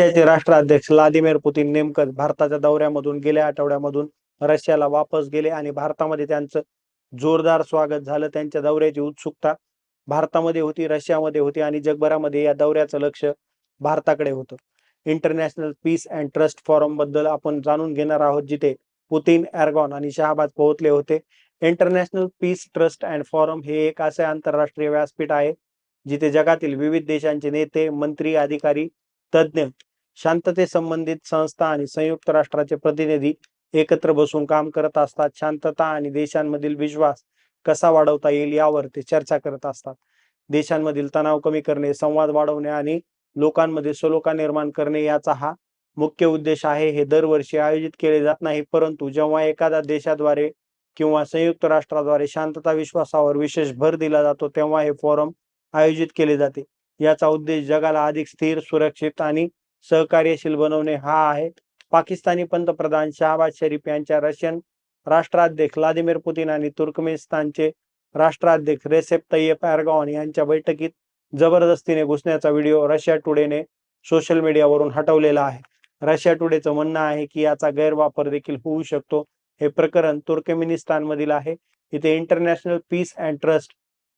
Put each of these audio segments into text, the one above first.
रशियाचे राष्ट्राध्यक्ष Vladimir Putin नेमकं भारताच्या दौऱ्यामधून गेल्या आठवड्यामधून रशियाला वापस गेले आणि भारतामध्ये त्यांचं जोरदार स्वागत झालं. त्यांच्या दौऱ्याची उत्सुकता भारतामध्ये होती, रशियामध्ये होती आणि जगभरामध्ये या दौऱ्याचं लक्ष भारताकडे होतं. International peace and trust forum बद्दल आपण जाणून घेणार आहोत, जिथे पुतीन, एर्गॉन आणि शहाबाज पोहोचले होते. International peace trust and forum हे एक असे आंतरराष्ट्रीय व्यासपीठ आहे जिथे जगातील विविध देशांचे नेते, मंत्री, अधिकारी, तज्ज्ञ, शांततेसंबंधित संस्था आणि संयुक्त राष्ट्राचे प्रतिनिधी एकत्र बसून काम करत असतात. शांतता आणि देशांमधील विश्वास कसा वाढवता येईल यावर ते चर्चा करत असतात. देशांमधील तणाव कमी करणे, संवाद वाढवणे आणि लोकांमध्ये सलोखा निर्माण करणे याचा हा मुख्य उद्देश आहे. हे दरवर्षी आयोजित केले जात नाही, परंतु जेव्हा एखाद्या देशाद्वारे किंवा संयुक्त राष्ट्राद्वारे शांतता विश्वासावर विशेष भर दिला जातो तेव्हा हे फोरम आयोजित केले जाते. याचा उद्देश जगाला अधिक स्थिर, सुरक्षित आणि सहकार्यशील बनवणे हा आहे. पाकिस्तानी पंतप्रधान शहबाज शरीफ यांच्या रशियन राष्ट्राध्यक्ष व्लादिमीर पुतीन आणि तुर्कमेनिस्तानचे राष्ट्राध्यक्ष रेसेप तय्यप एर्गोन यांच्या बैठकीत जबरदस्तीने घुसण्याचा व्हिडिओ रशिया टुडेने सोशल मीडियावरून हटवलेला आहे. रशिया टुडेचं म्हणणं आहे की याचा गैरवापर देखील होऊ शकतो. हे प्रकरण तुर्कमेनिस्तानमधील आहे. इथे इंटरनॅशनल पीस अँड ट्रस्ट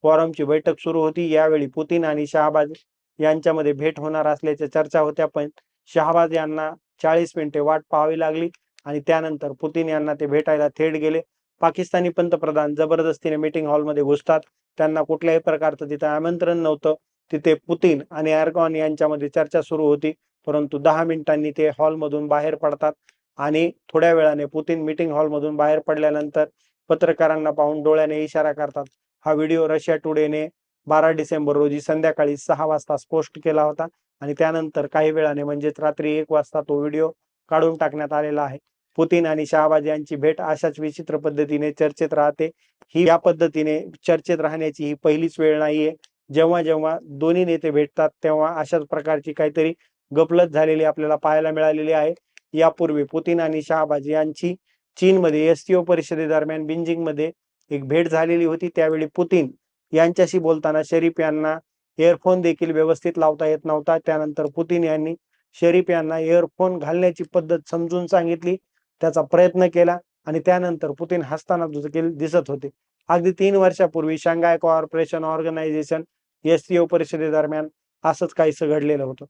फोरमची बैठक सुरू होती. यावेळी पुतीन आणि शहाबाज यांच्यामध्ये भेट होणार असल्याच्या चर्चा होत्या, पण शहाबाज यांना 40 मिनिटे वाट पाहावी लागली आणि त्यानंतर पुतीन यांना ते भेटायला थेट गेले. पाकिस्तानी पंतप्रधान जबरदस्तीने मीटिंग हॉलमध्ये घुसतात. त्यांना कुठल्याही प्रकारचं तिथे आमंत्रण नव्हतं. तिथे पुतीन आणि एर्गोन यांच्यामध्ये चर्चा सुरू होती, परंतु 10 मिनिटांनी ते हॉलमधून बाहेर पडतात आणि थोड्या वेळाने पुतीन मीटिंग हॉलमधून बाहेर पडल्यानंतर पत्रकारांना पाहून डोळ्याने इशारा करतात. हा व्हिडिओ रशिया टुडेने 12 डिसेंबर रोजी संध्याकाळी 6 वाजता पोस्ट केला होता आणि त्यानंतर काही वेळाने म्हणजेच रात्री 1 वाजता तो व्हिडिओ काढून टाकण्यात आलेला आहे. पुतीन आणि शहाबाज यांची भेट अशाच विचित्र पद्धतीने चर्चेत राहते. या पद्धतीने चर्चेत राहण्याची ही पहिलीच वेळ नाहीये. जेव्हा जेव्हा दोन्ही नेते भेटतात तेव्हा अशाच प्रकारची काहीतरी गफलत झालेली आपल्याला पाहायला मिळालेली आहे. यापूर्वी पुतीन आणि शहाबाज यांची चीनमध्ये एससीओ परिषदेदरम्यान बीजिंगमध्ये एक भेट झालेली होती. त्यावेळी पुतीन यांच्याशी बोलताना शरीफ यांना इयरफोन देखील व्यवस्थित लावता येत नव्हता. त्यानंतर पुतीन यांनी शरीफ यांना इयरफोन घालण्याची पद्धत समजून सांगितली, त्याचा प्रयत्न केला आणि त्यानंतर पुतीन हसताना दिसत होते. अगदी 3 वर्षापूर्वी शांघाय कोऑपरेशन ऑर्गनायझेशन एससीओ परिषदेदरम्यान असंच काहीसं घडलेलं होतं.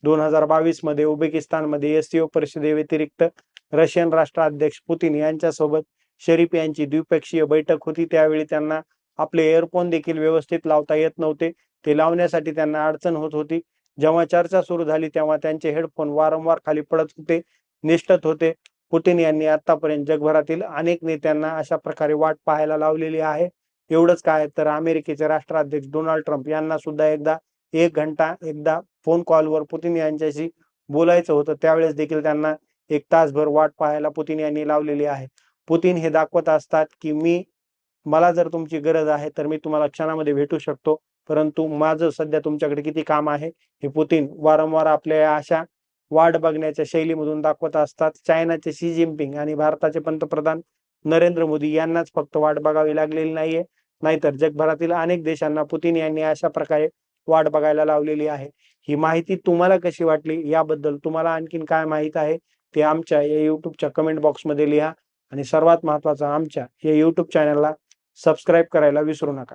2022 मध्ये उझबेकिस्तानमध्ये एससीओ परिषदेव्यतिरिक्त रशियन राष्ट्राध्यक्ष पुतीन यांच्यासोबत शरीफ यांची द्विपक्षीय बैठक होती. त्यावेळी त्यांना आपले इयरफोन देखील व्यवस्थित लावता येत नव्हते. ते लावण्यासाठी त्यांना अडचण होत होती. जेव्हा चर्चा सुरू झाली तेव्हा त्यांचे हेडफोन वारंवार खाली पडत होते, निसटत होते. पुतीन यांनी आतापर्यंत जगभरातील अनेक नेत्यांना अशा प्रकारे वाट पाहायला लावलेली आहे. एवढंच काय तर अमेरिकेचे राष्ट्राध्यक्ष डोनाल्ड ट्रम्प यांना सुद्धा एकदा 1 घंटा फोन कॉलवर पुतीन यांच्याशी बोलायचं होतं. त्यावेळेस देखील त्यांना 1 तासभर वाट पाहायला पुतीन यांनी लावलेली आहे. पुतीन हे दाखवत असतात की मला जर तुमची गरज आहे तर मी तुम्हाला क्षणामध्ये भेटू शकतो, परंतु माझं सध्या तुमच्याकडे किती काम आहे हे पुतीन वारंवार आपल्या अशा वाट बघण्याच्या शैलीमधून दाखवत असतात. चायनाचे शी जिनपिंग आणि भारताचे पंतप्रधान नरेंद्र मोदी यांनाच फक्त वाट बघावी लागलेली नाहीये, नाहीतर जगभरातील अनेक देशांना पुतीन यांनी अशा प्रकारे वाट बघायला लावलेली आहे. ही माहिती तुम्हाला कशी वाटली, याबद्दल तुम्हाला आणखीन काय माहित आहे ते आमच्या या यूट्यूबच्या कमेंट बॉक्समध्ये लिहा आणि सर्वात महत्त्वाचं, आमच्या या यूट्यूब चॅनलला सबस्क्राईब करायला विसरू नका.